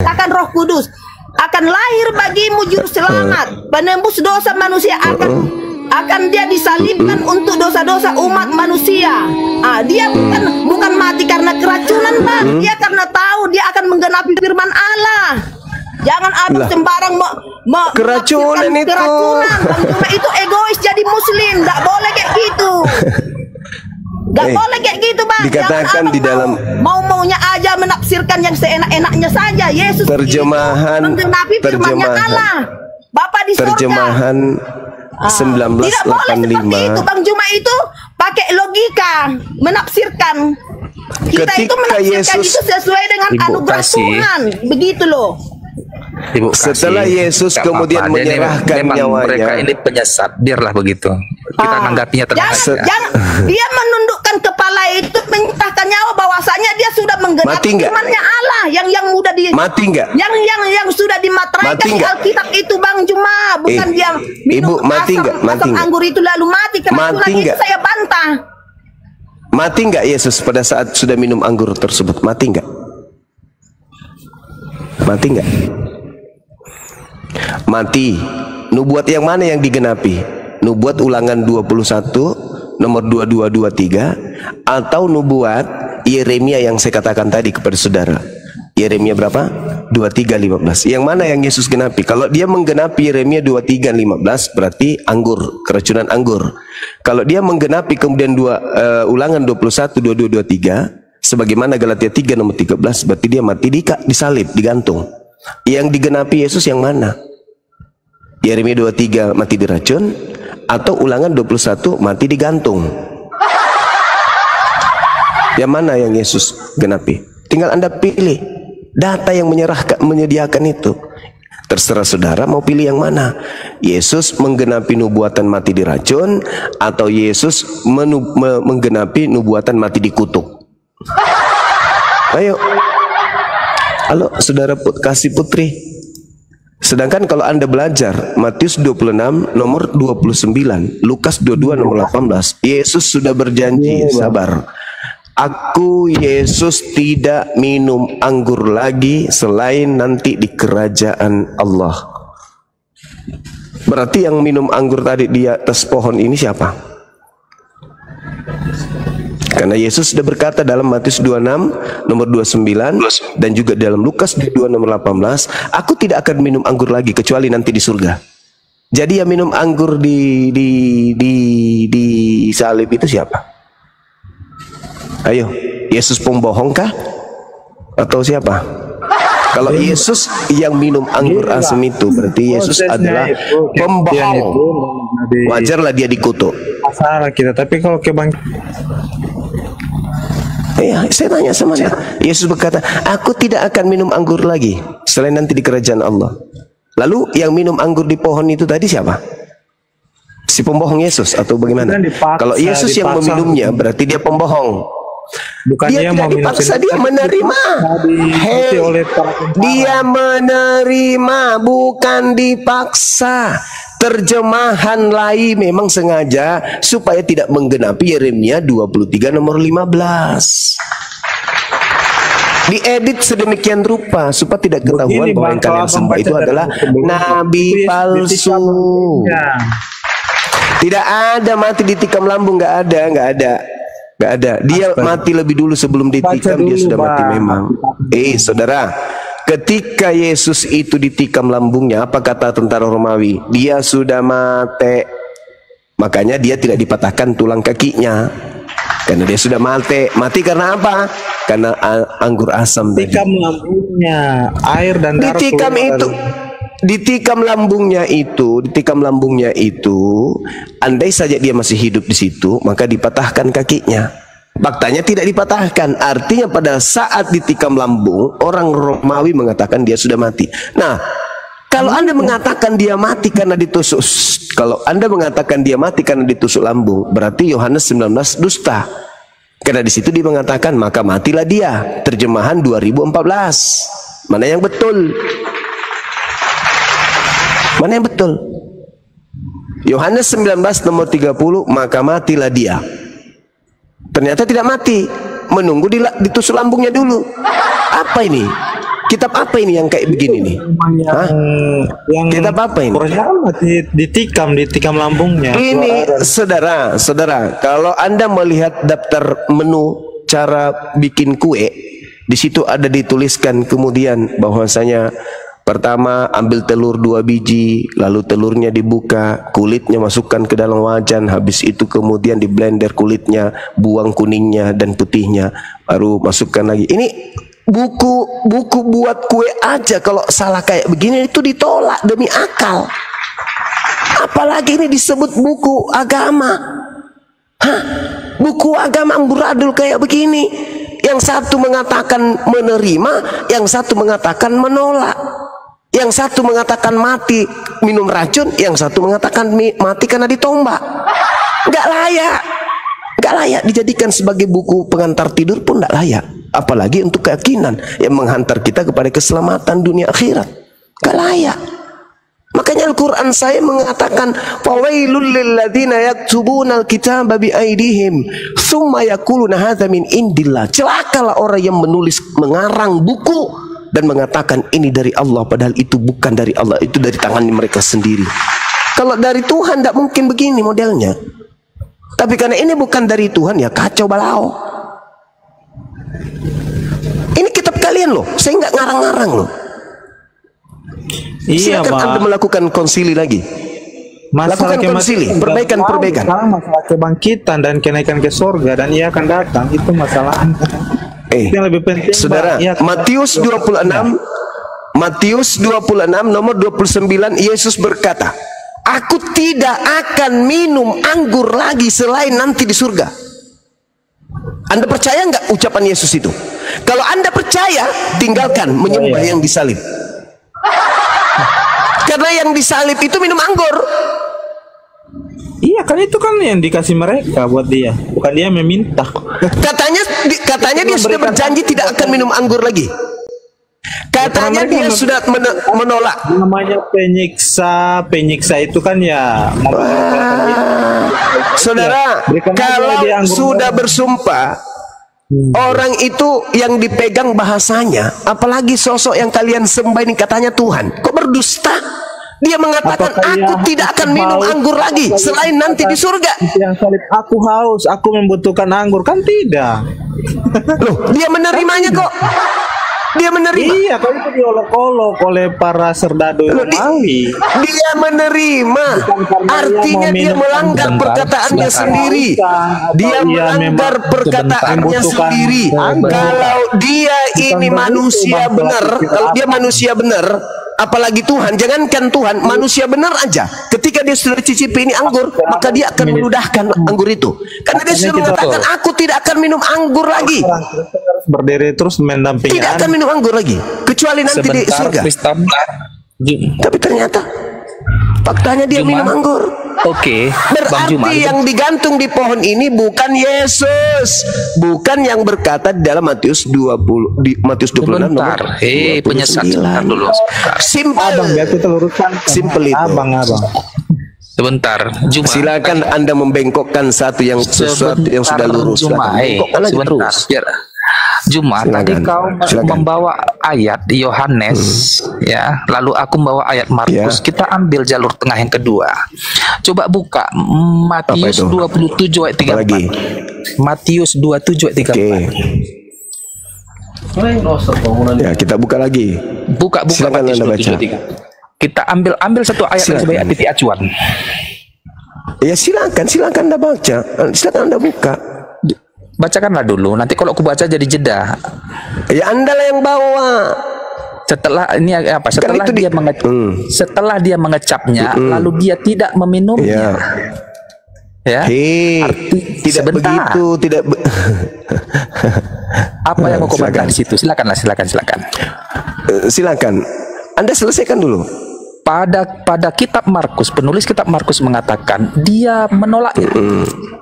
akan Roh Kudus, akan lahir bagimu juru selamat, penembus dosa manusia, akan dia disalibkan untuk dosa-dosa umat manusia. Dia bukan mati karena keracunan, Bang. Dia karena tahu dia akan menggenapi firman Allah. Jangan ada sembarang keracunan itu. Bang. Cuma itu egois jadi muslim, nggak boleh kayak gitu. Nggak boleh kayak gitu, Bang. Dikatakan di dalam maunya aja menafsirkan yang seenak-enaknya saja. Yesus terjemahan menggenapi firman-Nya Allah. Bapak di surga. Terjemahan 1985. Tidak boleh seperti itu, Bang. Cuma itu pakai logika menafsirkan. Kita Ketika itu menafsirkan Yesus, itu sesuai dengan anugerah Tuhan. Begitu loh. Ibu setelah kasih, Yesus kemudian menyerahkan nyawanya, mereka ini penyesat, biarlah begitu. Kita menanggapinya tenang. Jangan dia menundukkan kepala itu, menyerahkan nyawa, bahwasanya dia sudah menggenapi firman-Nya Allah yang mudah mati nggak? Yang sudah dimateraikan di Alkitab itu, Bang. Cuma bukan dia minum asam anggur itu lalu mati. Keracunan itu saya bantah. Mati nggak Yesus pada saat sudah minum anggur tersebut? Mati nggak? Mati nggak? Mati. Nubuat yang mana yang digenapi? Nubuat Ulangan 21 nomor 2223 atau nubuat Yeremia yang saya katakan tadi kepada saudara? Yeremia berapa? 23:15. Yang mana yang Yesus genapi? Kalau dia menggenapi Yeremia 23:15 berarti anggur, keracunan anggur. Kalau dia menggenapi kemudian Ulangan 21 2223 sebagaimana Galatia 3 nomor 13 berarti dia mati disalib, digantung. Yang digenapi Yesus yang mana? Yeremia 23 mati diracun atau Ulangan 21 mati digantung? Yang mana yang Yesus genapi? Tinggal Anda pilih. Data yang menyediakan itu. Terserah saudara mau pilih yang mana. Yesus menggenapi nubuatan mati diracun atau Yesus menggenapi nubuatan mati dikutuk? Ayo. Halo saudara kasih putri. Sedangkan kalau Anda belajar Matius 26 nomor 29, Lukas 22 nomor 18, Yesus sudah berjanji, sabar. Aku Yesus tidak minum anggur lagi selain nanti di kerajaan Allah. Berarti yang minum anggur tadi di atas pohon ini siapa? Karena Yesus sudah berkata dalam Matius 26 nomor 29 dan juga dalam Lukas 2 nomor 18, aku tidak akan minum anggur lagi kecuali nanti di surga. Jadi yang minum anggur di salib itu siapa? Ayo, Yesus pembohong kah? Atau siapa? Kalau Yesus yang minum anggur asam itu berarti Yesus adalah pembohong. Wajarlah dia dikutuk. Masalah kita, tapi kalau ke Bang, ya, saya tanya sama Anda. Yesus berkata, aku tidak akan minum anggur lagi selain nanti di kerajaan Allah. Lalu yang minum anggur di pohon itu tadi siapa? Si pembohong Yesus atau bagaimana? Kalau Yesus yang meminumnya berarti dia pembohong. Bukan dia tidak dipaksa, dia menerima. Dia menerima, bukan dipaksa. Terjemahan lain memang sengaja supaya tidak menggenapi Yeremia 23 nomor 15. Diedit sedemikian rupa supaya tidak ketahuan bahwa yang kalian sembah itu adalah nabi palsu. Tidak ada mati ditikam lambung, nggak ada. Dia mati lebih dulu sebelum ditikam, dia sudah mati memang. Saudara, ketika Yesus itu ditikam lambungnya, apa kata tentara Romawi? Dia sudah mati. Makanya dia tidak dipatahkan tulang kakinya. Karena dia sudah mati. Mati karena apa? Karena anggur asam. Ditikam lambungnya, air dan darah. Ditikam lambungnya itu, andai saja dia masih hidup di situ, maka dipatahkan kakinya. Faktanya tidak dipatahkan. Artinya pada saat ditikam lambung, orang Romawi mengatakan dia sudah mati. Nah, kalau Anda mengatakan dia mati karena ditusuk, lambung, berarti Yohanes 19 dusta. Karena di situ dia mengatakan maka matilah dia. Terjemahan 2014. Mana yang betul? Mana yang betul? Yohanes 19 nomor 30, maka matilah dia. Ternyata tidak mati, menunggu ditusuk lambungnya dulu. Apa ini? Kitab apa ini yang kayak begini nih? Hah? Yang Kitab apa ini? Kurasnya kan ditikam lambungnya. Ini saudara, kalau Anda melihat daftar menu cara bikin kue, di situ ada dituliskan kemudian bahwasanya pertama ambil telur 2 biji, lalu telurnya dibuka, kulitnya masukkan ke dalam wajan, habis itu kemudian di blender kulitnya, buang kuningnya dan putihnya, baru masukkan lagi. Ini buku buat kue aja kalau salah kayak begini itu ditolak demi akal. Apalagi ini disebut buku agama. Hah? Buku agama amburadul kayak begini. Yang satu mengatakan menerima, yang satu mengatakan menolak. Yang satu mengatakan mati minum racun, yang satu mengatakan mati karena ditombak. Nggak layak dijadikan sebagai buku pengantar tidur pun nggak layak. Apalagi untuk keyakinan yang menghantar kita kepada keselamatan dunia akhirat. Nggak layak. Makanya Al-Quran saya mengatakan fawailul lilladzina yaktubuna al-kitaba biaidihim tsumma yaquluna hadza min indillah. Celakalah orang yang mengarang buku dan mengatakan ini dari Allah padahal itu bukan dari Allah, itu dari tangan mereka sendiri. Kalau dari Tuhan tidak mungkin begini modelnya. Tapi karena ini bukan dari Tuhan ya kacau balau. Ini kitab kalian loh, saya nggak ngarang-ngarang loh. Iya, silakan Anda melakukan konsili lagi. Lakukan konsili, perbaikan. Masalah kebangkitan dan kenaikan ke surga dan ia akan datang, itu masalahnya. Yang lebih penting, saudara, Matius 26 nomor 29, Yesus berkata, aku tidak akan minum anggur lagi selain nanti di surga. Anda percaya nggak ucapan Yesus itu? Kalau Anda percaya, tinggalkan menyembah yang disalib. Karena yang disalib itu minum anggur. Iya kan, itu kan yang dikasih mereka buat dia, bukan dia meminta. Katanya dia sudah berjanji tidak akan minum anggur lagi. Katanya dia sudah menolak. Namanya penyiksa itu kan ya. Saudara, kalau sudah bersumpah, orang itu yang dipegang bahasanya, apalagi sosok yang kalian sembah ini katanya Tuhan, kok berdusta? Dia mengatakan aku tidak akan minum anggur lagi selain nanti di surga. Yang salib, aku haus, aku membutuhkan anggur, kan tidak? Loh, dia menerimanya kok. Dia menerima. Iya, kalau itu diolok-olok oleh para serdadu Romawi. Dia menerima. Artinya dia melanggar perkataannya sendiri. Dia melanggar perkataannya sendiri. Kalau dia ini manusia benar, kalau dia manusia benar, apalagi Tuhan, jangankan Tuhan, manusia benar aja, ketika dia sudah cicipi ini anggur, maka dia akan meludahkan anggur itu. Karena dia sudah mengatakan, aku tidak akan minum anggur lagi. Berdiri terus mendampingi. Tidak akan minum anggur lagi, kecuali nanti di surga. Tapi ternyata faktanya dia minum anggur. Oke, berarti yang digantung di pohon ini bukan Yesus, bukan yang berkata di dalam Matius 20 di Matius 26 nomor. Penyesat dulu. Simple itu. Abang. Sebentar, silakan Anda membengkokkan sesuatu yang sudah lurus. Sebentar, Juma, tadi kau membawa ayat Yohanes, ya, lalu aku membawa ayat Markus. Kita ambil jalur tengah yang kedua. Coba buka Matius 27 ayat 34. Matius 27 ayat 34. Ya, kita buka lagi. Buka Matius 27 ayat 34. Kita ambil satu ayat sebagai titik acuan. Ya, silakan Anda baca. Silakan Anda buka. Bacakanlah dulu, nanti kalau aku baca jadi jeda. Ya, Anda lah yang bawa. Setelah ini apa? Setelah setelah dia mengecapnya, lalu dia tidak meminumnya. Ya. Tidak begitu, tidak. Apa yang mau komentar di situ? Silakan. Silakan. Anda selesaikan dulu. Pada kitab Markus, penulis kitab Markus mengatakan dia menolaknya.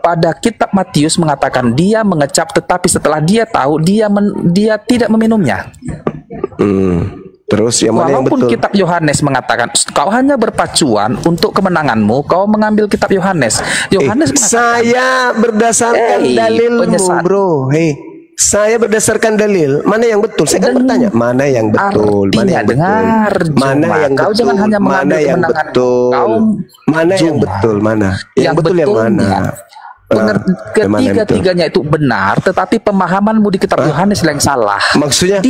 Pada kitab Matius mengatakan dia mengecap, tetapi setelah dia tahu dia tidak meminumnya. Terus yang mana yang betul? Walaupun kitab Yohanes mengatakan kau hanya berpacuan untuk kemenanganmu, kau mengambil kitab Yohanes. Yohanes mengatakan, saya berdasarkan dalilmu, bro. Saya berdasarkan dalil. Mana yang betul? Saya kan bertanya, mana yang betul? Mana yang betul? Mana yang betul? Jangan hanya mana yang betul? Mana yang betul? Mana? Yang betul yang mana? Ketiga-tiganya itu benar, tetapi pemahamanmu di kitab Yohanes yang salah. Maksudnya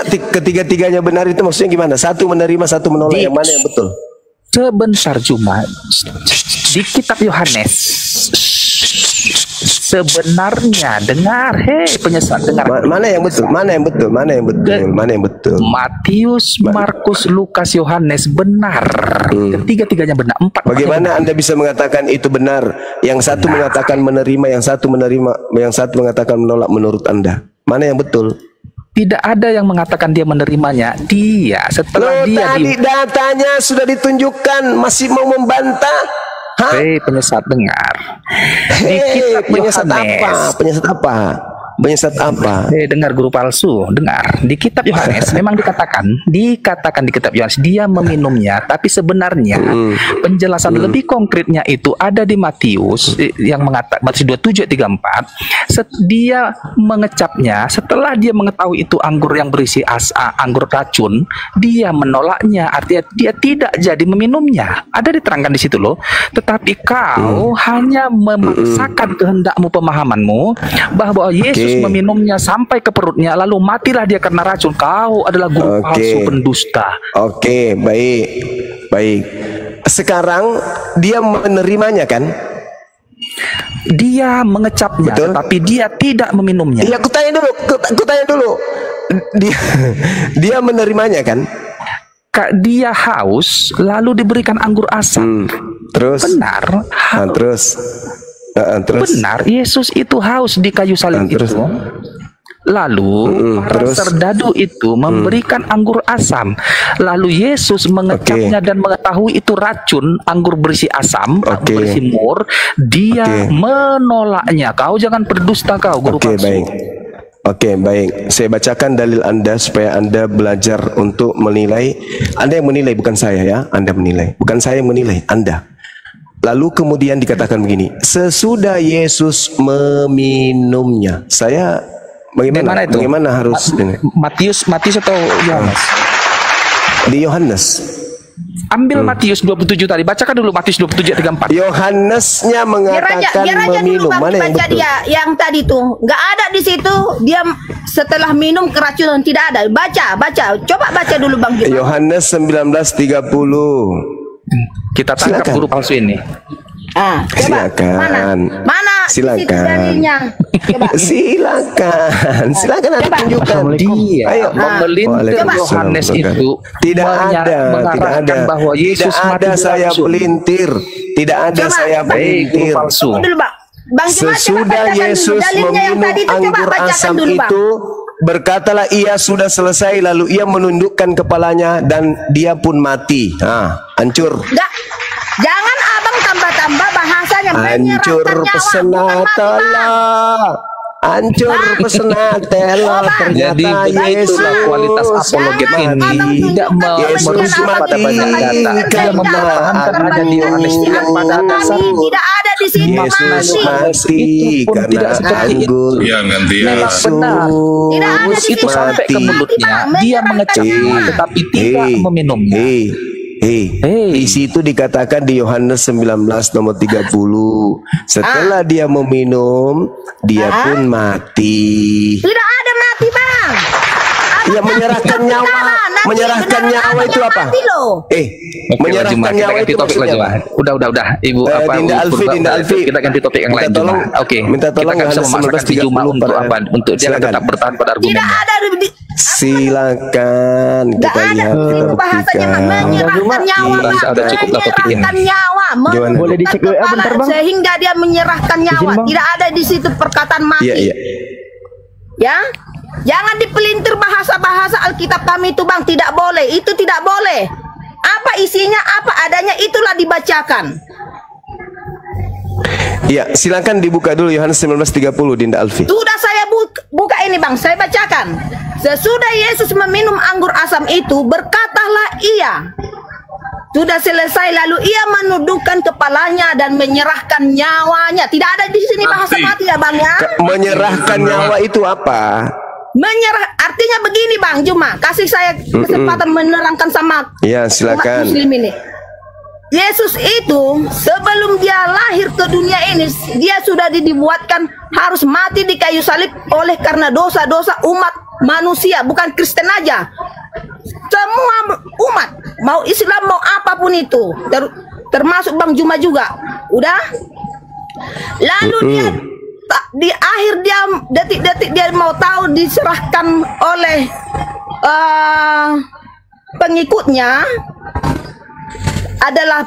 ketiga-tiganya benar itu maksudnya gimana? Satu menerima, satu menolak. Yang mana yang betul? Sebentar cuma di kitab Yohanes sebenarnya dengar, penyesat dengar. Mana yang betul? Mana yang betul? Mana yang betul? Mana yang betul? Matius, Markus, Lukas, Yohanes benar. Ketiga-tiganya benar. Bagaimana Anda bisa mengatakan itu benar? Yang satu mengatakan menerima, yang satu menerima, yang satu mengatakan menolak menurut Anda. Mana yang betul? Tidak ada yang mengatakan dia menerimanya. Dia setelah tadi datanya sudah ditunjukkan, masih mau membantah. Penyesat dengar. Di kitab penyesat Yohanes. apa? Penyesat apa? Penyesat apa? Dengar guru palsu, dengar. Di kitab Yohanes memang dikatakan di kitab Yohanes dia meminumnya, tapi sebenarnya penjelasan lebih konkretnya itu ada di Matius yang mengatakan Matius 27:34. Dia mengecapnya setelah dia mengetahui itu anggur yang berisi anggur racun, dia menolaknya, artinya dia tidak jadi meminumnya. Ada diterangkan di situ loh. Tetapi kau hanya memaksakan kehendakmu, pemahamanmu bahwa Yesus meminumnya sampai ke perutnya, lalu matilah dia karena racun. Kau adalah guru palsu, pendusta. Baik. Sekarang dia menerimanya kan? Dia mengecapnya, tetapi dia tidak meminumnya. Iya, aku tanya dulu. Dia menerimanya kan? Dia haus, lalu diberikan anggur asam. Terus? Benar. Terus? Benar, Yesus itu haus di kayu salib itu. Lalu para serdadu itu memberikan anggur asam. Lalu Yesus mengecapnya dan mengetahui itu racun, anggur berisi asam, berisi mur. Dia menolaknya. Kau jangan berdusta kau, guru palsu. Baik. Saya bacakan dalil Anda supaya Anda belajar untuk menilai. Anda yang menilai, bukan saya ya. Anda menilai, bukan saya yang menilai, Anda. Lalu kemudian dikatakan begini, sesudah Yesus meminumnya. Saya bagaimana? Bagaimana harus Matius atau Yohanes? Di Yohanes. Ambil Matius 27 tadi. Bacakan dulu Matius 27:34. Yohanesnya mengatakan meminum. Mana yang betul? Dia yang tadi tuh nggak ada di situ. Dia setelah minum keracunan, tidak ada. Baca. Coba baca dulu Bang. Yohanes 19:30. Kita tangkap guru palsu ini. Silakan. Mana? Silakan. Silakan Anda tunjukkan. Dia memelintir Yohanes itu tidak ada bahwa Yesus tidak ada saya pelintir. Tidak ada saya pelintir. Palsu. Sesudah Yesus meminum anggur asam itu, berkatalah ia sudah selesai, lalu ia menundukkan kepalanya dan dia pun mati. Hancur. Jangan abang tambah-tambah bahasanya. Hancur pesenatela. Hancur pesenatela. Ternyata Yesus kualitas apologet ini tidak merujuk pada banyak data. Dia mempertahankan hanya di Yohanes yang pada dasar tidak ada di sini. Yesus mati karena anggur. Memang benar. Yesus itu sampai ke mulutnya, dia mengecapnya tetapi tidak meminumnya. Di situ dikatakan di Yohanes 19:30. Setelah dia meminum, dia pun mati. Tidak ada mati, Bang. Ya, menyerahkan nyawa. Menyerahkan nyawa itu apa? Menyerahkan nyawa itu maksudnya. Udah. Ibu Dinda Alfi. Kita ganti topik yang lain. Minta tolong kita bisa memaksakan si Juma untuk apa? Untuk dia tetap bertahan pada argumennya. Tidak ada. Silakan kita lihat bahasanya menyerahkan nyawa, menyerahkan nyawa, boleh dicek bentar Bang, sehingga dia menyerahkan nyawa. Tidak ada di situ perkataan mati. Ya, jangan dipelintir bahasa-bahasa Alkitab kami itu Bang, tidak boleh. Itu tidak boleh. Apa isinya, apa adanya itulah dibacakan. Ya, silakan dibuka dulu Yohanes 19:30 Dinda Alfi. Sudah saya buka ini Bang, saya bacakan. Sesudah Yesus meminum anggur asam itu, berkatalah ia, Sudah selesai, lalu ia menundukkan kepalanya dan menyerahkan nyawanya. Tidak ada di sini bahasa mati ya Bang ya. Menyerahkan nyawa itu apa? Menyerah artinya begini Bang Juma, kasih saya kesempatan menerangkan sama ya, silakan. Umat muslim ini. Yesus itu sebelum dia lahir ke dunia ini, dia sudah dibuatkan harus mati di kayu salib oleh karena dosa-dosa umat manusia, bukan Kristen aja. Semua umat, mau Islam mau apapun itu, termasuk Bang Juma juga. Udah. Lalu dia di akhir dia detik-detik dia mau tahu diserahkan oleh pengikutnya adalah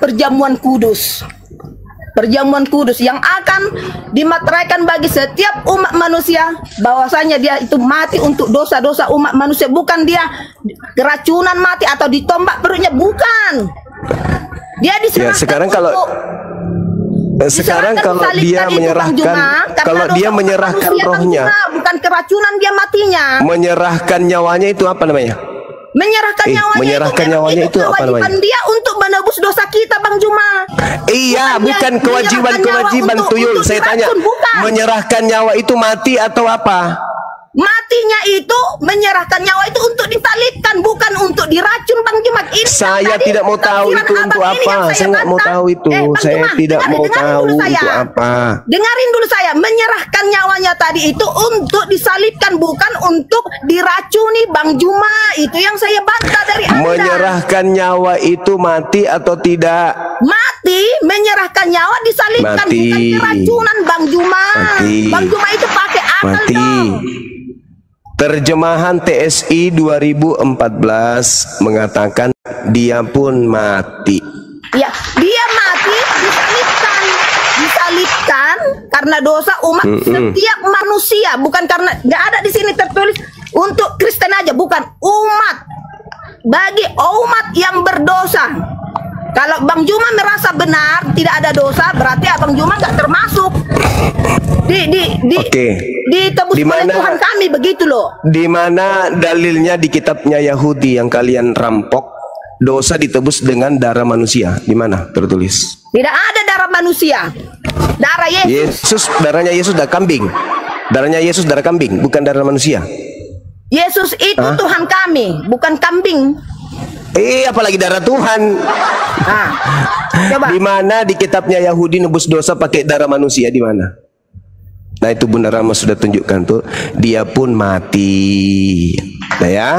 perjamuan kudus. Perjamuan kudus yang akan dimateraikan bagi setiap umat manusia, bahwasanya dia itu mati untuk dosa-dosa umat manusia, bukan dia keracunan mati atau ditombak perutnya, bukan. Dia diserahkan. Ya, sekarang kalau dia menyerahkan, kalau dia menyerahkan rohnya, bukan keracunan dia matinya. Menyerahkan nyawanya itu apa namanya? Menyerahkan nyawanya itu apa namanya? Dia untuk menebus dosa kita Bang Juma. Iya, bukan kewajiban tuyul. Saya tanya, menyerahkan nyawa itu mati atau apa? Matinya itu, menyerahkan nyawa itu untuk disalibkan, bukan untuk diracun Bang Juma. Saya tidak mau tahu itu untuk apa. Saya nggak mau tahu itu. Saya tidak mau tahu itu apa. Dengarin dulu saya. Menyerahkan nyawanya tadi itu untuk disalibkan, bukan untuk diracuni Bang Juma. Itu yang saya bantah dari Anda. Menyerahkan nyawa itu mati atau tidak? Mati. Menyerahkan nyawa disalibkan, bukan keracunan Bang Juma. Bang Juma itu pakai akal dong. Terjemahan TSI 2014 mengatakan dia pun mati. Ya, dia mati disalibkan karena dosa umat setiap manusia, bukan karena, nggak ada di sini tertulis untuk Kristen aja, bukan, umat, bagi umat yang berdosa. Kalau Bang Juma merasa benar tidak ada dosa, berarti Abang Juma nggak termasuk ditebus oleh Tuhan kami, begitu loh. Di mana dalilnya di kitabnya Yahudi yang kalian rampok, dosa ditebus dengan darah manusia? Di mana tertulis? Tidak ada darah manusia. Darah Yesus. Darahnya Yesus darah kambing. Darahnya Yesus darah kambing, bukan darah manusia. Yesus itu Tuhan kami, bukan kambing. Apalagi darah Tuhan. Coba. Di mana di kitabnya Yahudi nebus dosa pakai darah manusia, di mana? Nah, itu Bunda Rama sudah tunjukkan tuh, dia pun mati. Nah ya.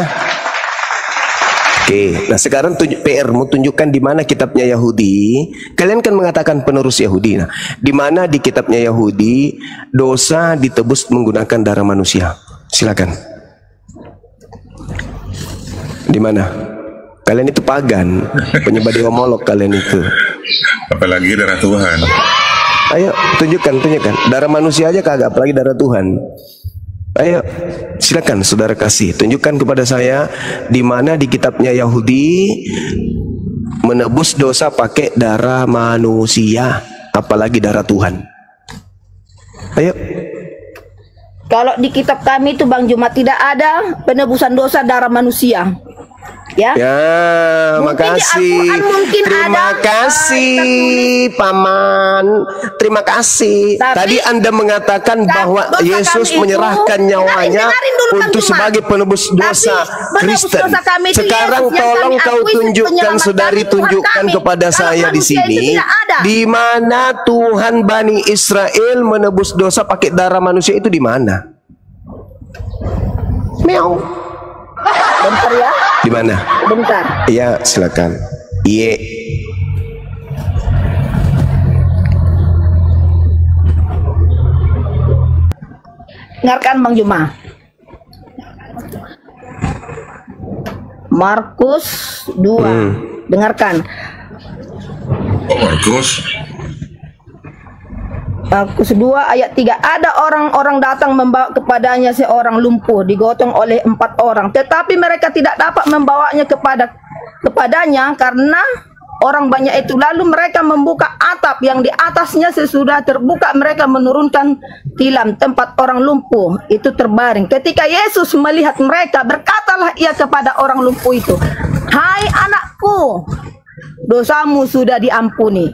Oke, nah sekarang PR-mu tunjukkan di mana kitabnya Yahudi. Kalian kan mengatakan penerus Yahudi. Nah, di mana di kitabnya Yahudi dosa ditebus menggunakan darah manusia? Silakan. Di mana? Kalian itu pagan, penyembah dewa Molok kalian itu. Apalagi darah Tuhan. Ayo, tunjukkan. Darah manusia aja kagak, apalagi darah Tuhan. Ayo, silakan saudara kasih. Tunjukkan kepada saya di mana di kitabnya Yahudi menebus dosa pakai darah manusia, apalagi darah Tuhan. Ayo. Kalau di kitab kami itu Bang Juma tidak ada penebusan dosa darah manusia. Ya, makasih. Terima kasih, Paman. Terima kasih. Tadi Anda mengatakan bahwa Yesus menyerahkan nyawanya untuk sebagai penebus dosa Kristen. Sekarang tolong kau tunjukkan, saudari, tunjukkan kepada saya di sini, di mana Tuhan Bani Israel menebus dosa pakai darah manusia itu di mana? Meow. Bentar ya. Di mana? Bentar. Iya, silakan. Iya. Dengarkan Bang Juma. Markus 2. Dengarkan. Markus 2 ayat 3. Ada orang-orang datang membawa kepadanya seorang lumpuh digotong oleh 4 orang, tetapi mereka tidak dapat membawanya kepadanya karena orang banyak itu. Lalu mereka membuka atap yang di atasnya, sesudah terbuka mereka menurunkan tilam tempat orang lumpuh itu terbaring. Ketika Yesus melihat mereka, berkatalah ia kepada orang lumpuh itu, "Hai anakku, dosamu sudah diampuni.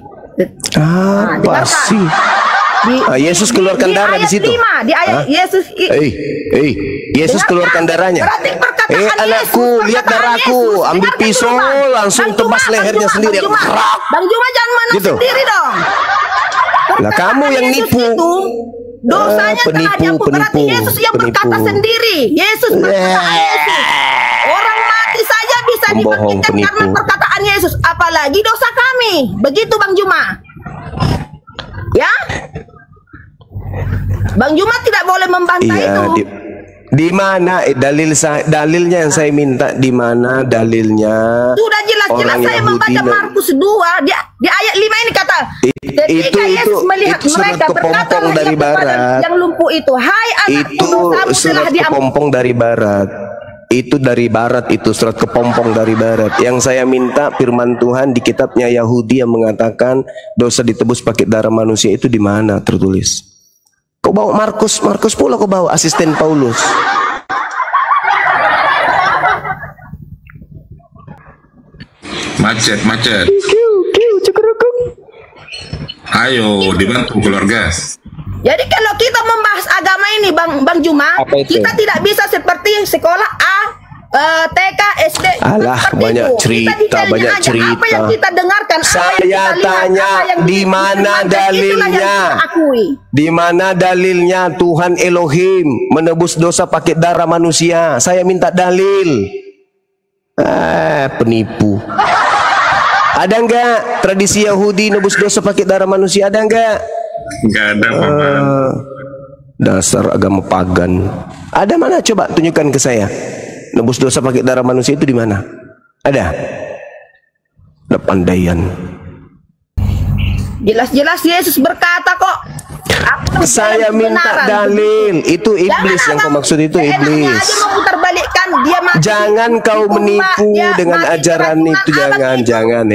Pasti. Yesus keluarkan darah di situ. 5, di ayat Yesus. Yesus keluarkan darahnya. Anakku, lihat darahku. Ambil pisau, langsung tebas lehernya sendiri. Bang Juma jangan menang gitu. Sendiri dong. Lah kamu yang nipu. Dosanya penipu. Berarti Yesus yang berkata sendiri. Yesus berkata Yesus. Orang mati saja bisa dibangkitkan karena perkataan Yesus. Apalagi dosa kami. Begitu Bang Juma. Ya, Bang Juma tidak boleh membantah itu. Di mana dalilnya yang saya minta? Di mana dalilnya? Sudah jelas-jelas saya membaca Markus 2 di ayat 5 ini kata. Itu surat kepompong dari barat. Yang lumpuh itu, hai anakku, dosamu telah diampuni. Kepompong dari barat. Itu dari barat, itu surat kepompong dari barat. Yang saya minta firman Tuhan di kitabnya Yahudi yang mengatakan dosa ditebus pakai darah manusia itu di mana tertulis? Kau bawa Markus pula kau bawa asisten Paulus. Macet. Ayo dibantu keluarga. Jadi kalau kita membahas agama ini Bang Juma, kita tidak bisa seperti sekolah TK, SD. Alah, banyak cerita. Apa yang kita dengarkan? Saya tanya, di mana dalilnya? Di mana dalilnya Tuhan Elohim menebus dosa pakai darah manusia? Saya minta dalil. Penipu. Ada enggak tradisi Yahudi nebus dosa pakai darah manusia? Ada enggak? Enggak ada, dasar agama pagan. Ada mana? Coba tunjukkan ke saya. Nebus dosa pakai darah manusia itu di mana? Ada? Ada pandaian. Jelas-jelas Yesus berkata kok. Saya minta dalil. Itu iblis yang kau maksud, itu iblis. Jangan kau menipu dengan ajaran itu. Jangan.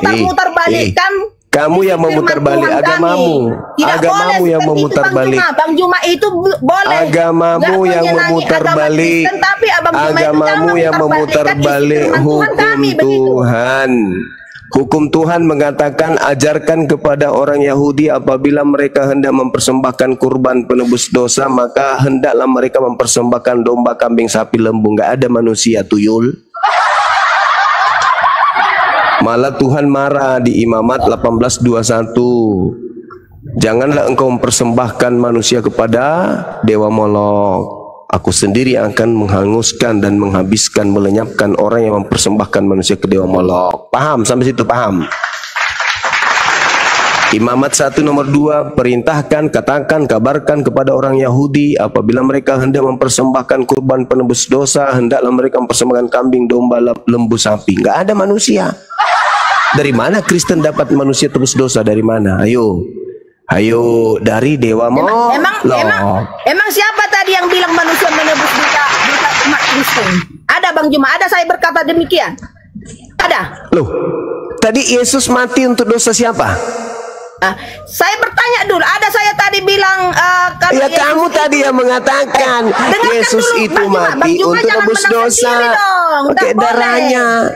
Memutar balikkan. Kamu yang memutar balik agamamu. Agamamu yang memutar balik. Bang Juma itu boleh. Agamamu yang memutar balik. Agamamu yang memutar balik hukum Tuhan. Hukum Tuhan mengatakan ajarkan kepada orang Yahudi apabila mereka hendak mempersembahkan kurban penebus dosa, maka hendaklah mereka mempersembahkan domba, kambing, sapi, lembu. Nggak ada manusia, tuyul. Malah Tuhan marah di Imamat 18:21. Janganlah engkau mempersembahkan manusia kepada dewa Molok. Aku sendiri akan menghanguskan dan menghabiskan, melenyapkan orang yang mempersembahkan manusia ke dewa Molok. Paham sampai situ? Paham? Imamat 1 nomor 2, perintahkan, katakan, kabarkan kepada orang Yahudi apabila mereka hendak mempersembahkan kurban penebus dosa, hendaklah mereka mempersembahkan kambing, domba, lembu, sapi. Nggak ada manusia. Dari mana Kristen dapat manusia tebus dosa? Dari mana? Ayo, dari dewa Molok. Emang siapa tadi yang bilang manusia menebus dosa umat Kristen? Ada Bang Juma, ada saya berkata demikian. Ada. Loh, tadi Yesus mati untuk dosa siapa? Saya bertanya dulu, ada saya tadi bilang ya kamu tadi yang mengatakan Yesus itu mati untuk tebus dosa pakai darahnya.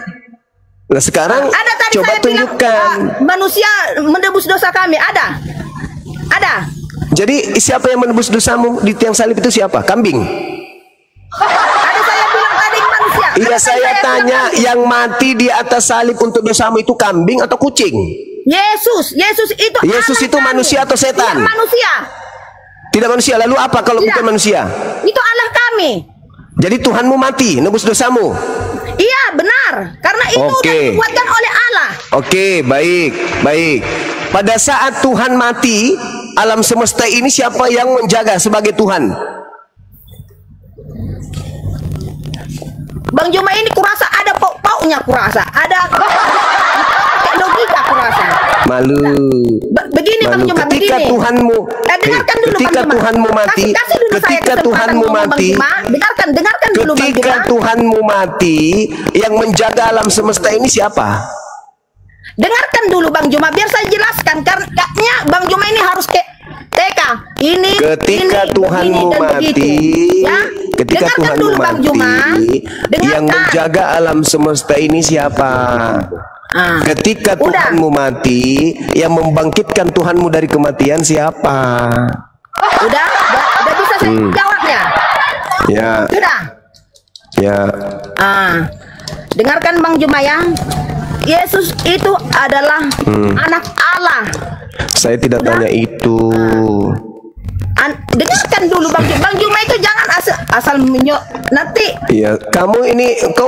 Nah sekarang coba tunjukkan manusia menebus dosa kami. Ada. Jadi siapa yang menebus dosamu di tiang salib itu siapa? Kambing. Ada saya bilang tadi manusia. Iya saya tanya, yang mati di atas salib untuk dosamu itu kambing atau kucing? Yesus itu manusia atau setan? Tidak manusia. Tidak manusia. Lalu apa kalau bukan manusia? Itu Allah kami. Jadi Tuhanmu mati nebus dosamu. Iya benar, karena itu sudah dibuatkan oleh Allah. Oke, baik. Pada saat Tuhan mati, alam semesta ini siapa yang menjaga sebagai Tuhan? Bang Juma ini kurasa ada pauknya, kurasa ada logika, kurasa. Malu. Begini Bang Juma, ketika begini. Tuhanmu, dengarkan dulu ketika Tuhanmu mati, ketika Tuhanmu mati, dengarkan dulu Bang Juma. Ketika Tuhanmu mati, yang menjaga alam semesta ini siapa? Dengarkan dulu Bang Juma, biar saya jelaskan. Karena Bang Juma ini harus ke TK. Ketika Tuhanmu mati, ketika Tuhanmu mati, yang menjaga alam semesta ini siapa? Ketika Tuhanmu mati, yang membangkitkan Tuhanmu dari kematian siapa? Udah bisa saya jawabnya. Ya. Sudah. Ya. Dengarkan Bang Jumaya, Yesus itu adalah anak Allah. Saya tidak tanya itu. Dengarkan dulu Bang Juma itu jangan asal nanti. Iya, kamu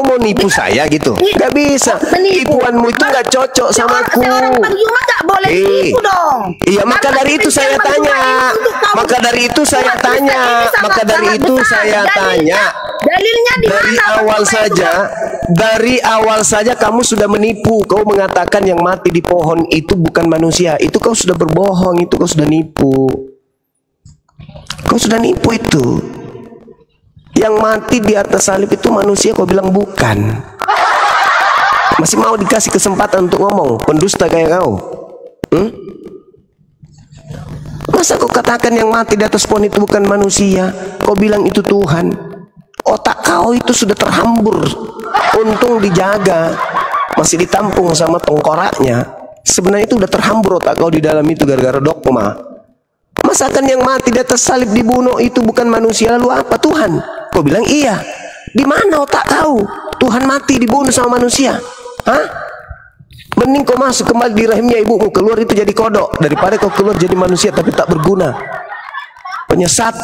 mau nipu saya gitu? Gak bisa. Tipuanmu itu gak cocok sama aku. Bang Juma gak boleh tipu dong. Iya, maka dari itu saya tanya. Maka dari itu saya tanya. Maka dari itu saya tanya. Dalilnya di mana? Dari awal saja kamu sudah menipu. Kau mengatakan yang mati di pohon itu bukan manusia. Itu kau sudah berbohong. Itu kau sudah nipu. Kau sudah nipu itu. Yang mati di atas salib itu manusia, kau bilang bukan. Masih mau dikasih kesempatan untuk ngomong, pendusta kayak kau. Masa kau katakan yang mati di atas pohon itu bukan manusia? Kau bilang itu Tuhan. Otak kau itu sudah terhambur. Untung dijaga, masih ditampung sama tengkoraknya. Sebenarnya itu udah terhambur otak kau di dalam itu gara-gara dogma. Masakan yang mati di atas salib dibunuh itu bukan manusia, lalu apa? Tuhan. Kau bilang iya. Di mana otak kau? Tuhan mati dibunuh sama manusia. Hah? Mending kau masuk kembali di rahimnya ibumu, keluar itu jadi kodok, daripada kau keluar jadi manusia tapi tak berguna. Penyesat.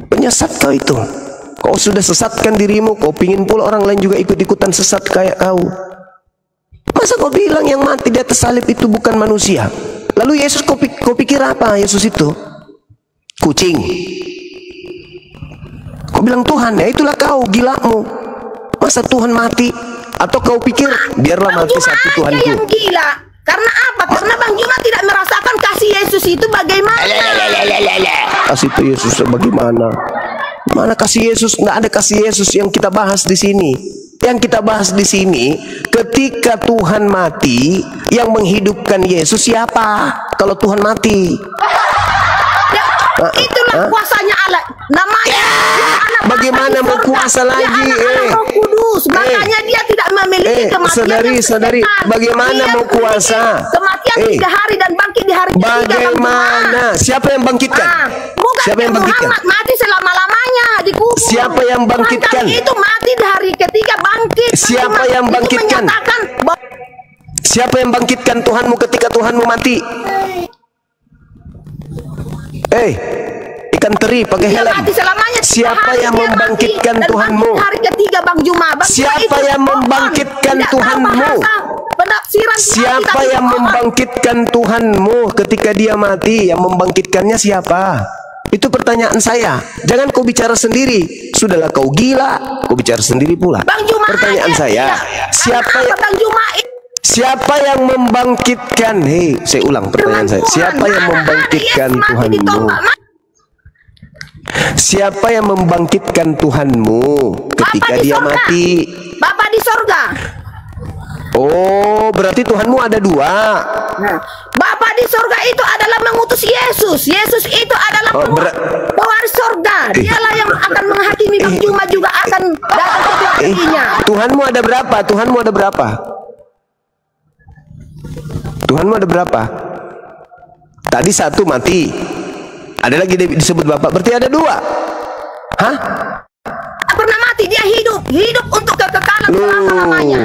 Penyesat kau itu. Kau sudah sesatkan dirimu, kau pingin pula orang lain juga ikut-ikutan sesat kayak kau. Masa kau bilang yang mati di atas salib itu bukan manusia? Lalu Yesus kau pikir apa Yesus itu? Kucing. Kau bilang Tuhan, ya itulah kau gilamu. Masa Tuhan mati? Atau kau pikir biarlah mati satu Tuhanku? Yang gila. Karena apa? Karena Bang Juma tidak merasakan kasih Yesus itu bagaimana? Kasih itu Yesus bagaimana? Mana kasih Yesus? Nggak ada kasih Yesus yang kita bahas di sini. Yang kita bahas di sini, ketika Tuhan mati, yang menghidupkan Yesus siapa? Kalau Tuhan mati, itulah kuasanya Allah. Namanya bagaimana mau kuasa lagi? Roh Kudus. Makanya dia tidak memiliki kematian. Saudari, bagaimana mau kuasa? Kematian 3 hari dan bangkit di hari ketiga. Bagaimana? Siapa yang bangkitkan? Siapa yang bangkitkan? Muhammad mati selama-lamanya dikubur. Siapa yang bangkitkan? Itu mati di hari ketiga bangkit. Siapa yang bangkitkan? Siapa yang bangkitkan Tuhanmu ketika Tuhanmu mati? Ikan teri pakai helm. Siapa yang membangkitkan Tuhanmu? Hari ketiga Bang Juma. Siapa yang membangkitkan Tuhanmu? Siapa yang membangkitkan Tuhanmu ketika dia mati? Yang membangkitkannya siapa? Itu pertanyaan saya. Jangan kau bicara sendiri. Sudahlah kau gila, kau bicara sendiri pula. Pertanyaan saya, siapa yang membangkitkan? Saya ulang pertanyaan saya. Siapa yang membangkitkan Tuhanmu? Siapa yang membangkitkan Tuhanmu ketika dia mati? Bapa di sorga. Oh, berarti Tuhanmu ada 2. Bapa di sorga itu adalah mengutus Yesus. Yesus itu adalah pewaris sorga. Dialah yang akan menghakimi. Bang Juma juga akan datang ke hatinya. Tuhanmu ada berapa? Tuhanmu ada berapa? Tuhanmu ada berapa? Tadi 1 mati. Ada lagi disebut Bapak. Berarti ada 2. Hah? Pernah mati, dia hidup untuk kekekalan selama-lamanya.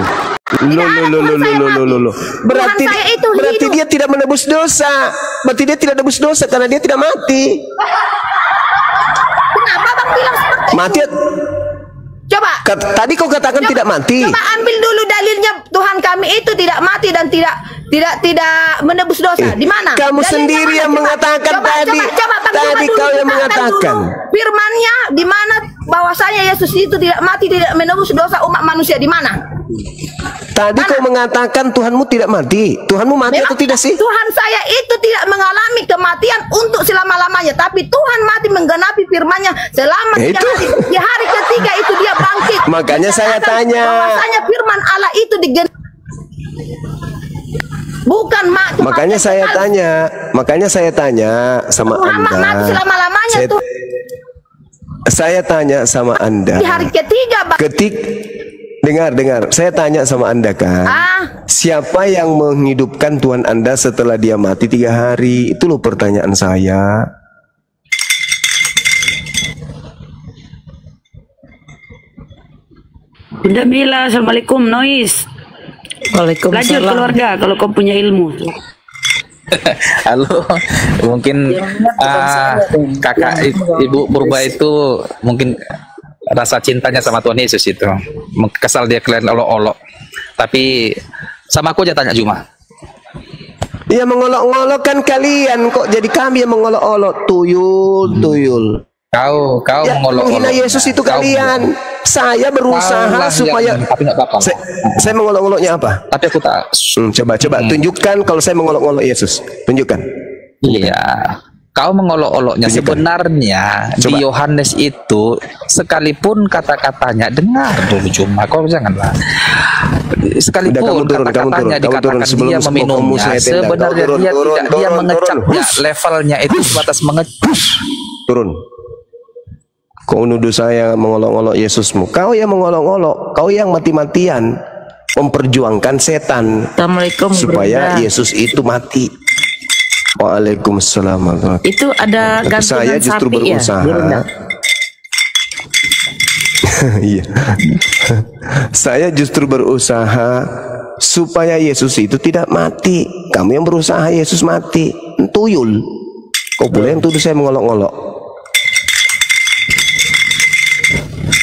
Berarti dia tidak menebus dosa. Berarti dia tidak menebus dosa karena dia tidak mati. Kenapa Bang bilang seperti mati? Coba. Tadi kau katakan tidak mati. Coba ambil dulu dalilnya Tuhan kami itu tidak mati dan tidak menebus dosa. Di mana? Kamu sendiri yang mengatakan tadi. Tadi kau yang mengatakan. Firman-Nya di mana bahwasanya Yesus itu tidak mati, tidak menebus dosa umat manusia, di mana? Tadi kau mengatakan Tuhanmu tidak mati. Tuhanmu mati atau tidak sih? Tuhan saya itu tidak mengalami kematian untuk selama-lamanya, tapi Tuhan mati menggenapi firman-Nya selama 3 hari. Di hari ketiga itu dia bangkit. Makanya saya tanya. Bahwasanya firman Allah itu bukan makanya saya tanya sama Muhammad Anda. Mati selama-lamanya Saya tanya sama Anda. Di hari ketiga, Bang. Dengar. Saya tanya sama Anda kan. Siapa yang menghidupkan Tuhan Anda setelah dia mati 3 hari? Itu loh pertanyaan saya. Bunda Mila, Assalamualaikum, Nois. Waalaikumsalam. Belajar keluarga kalau kau punya ilmu. Halo, mungkin kakak ibu Purba itu mungkin rasa cintanya sama Tuhan Yesus itu kesal dia kalian olok-olok, tapi sama aku aja tanya Juma. Iya, mengolok-olok kan kalian, kok jadi kami yang mengolok-olok. Tuyul. Kau ya, menghina Yesus itu kalian. Saya berusaha supaya saya mengolok-oloknya apa? Tapi aku tak. Coba tunjukkan kalau saya mengolok-olok Yesus. Tunjukkan. Iya. Kau mengolok-oloknya sebenarnya di Yohanes itu sekalipun kata-katanya dengar dulu Cuma kau janganlah sekalipun kata-katanya dikatakan dia meminumnya sebenarnya dia mengecapnya levelnya itu sebatas mengecap. Turun. Kau nuduh saya mengolok-olok Yesusmu. Kau yang mengolok-olok, kau yang mati-matian memperjuangkan setan supaya Yesus itu mati. Waalaikumsalam. Itu ada gantungan saya justru sapi berusaha. Ya? Iya. Saya justru berusaha supaya Yesus itu tidak mati. Kamu yang berusaha Yesus mati. Tuyul. Kau boleh yang tuduh saya mengolok-olok.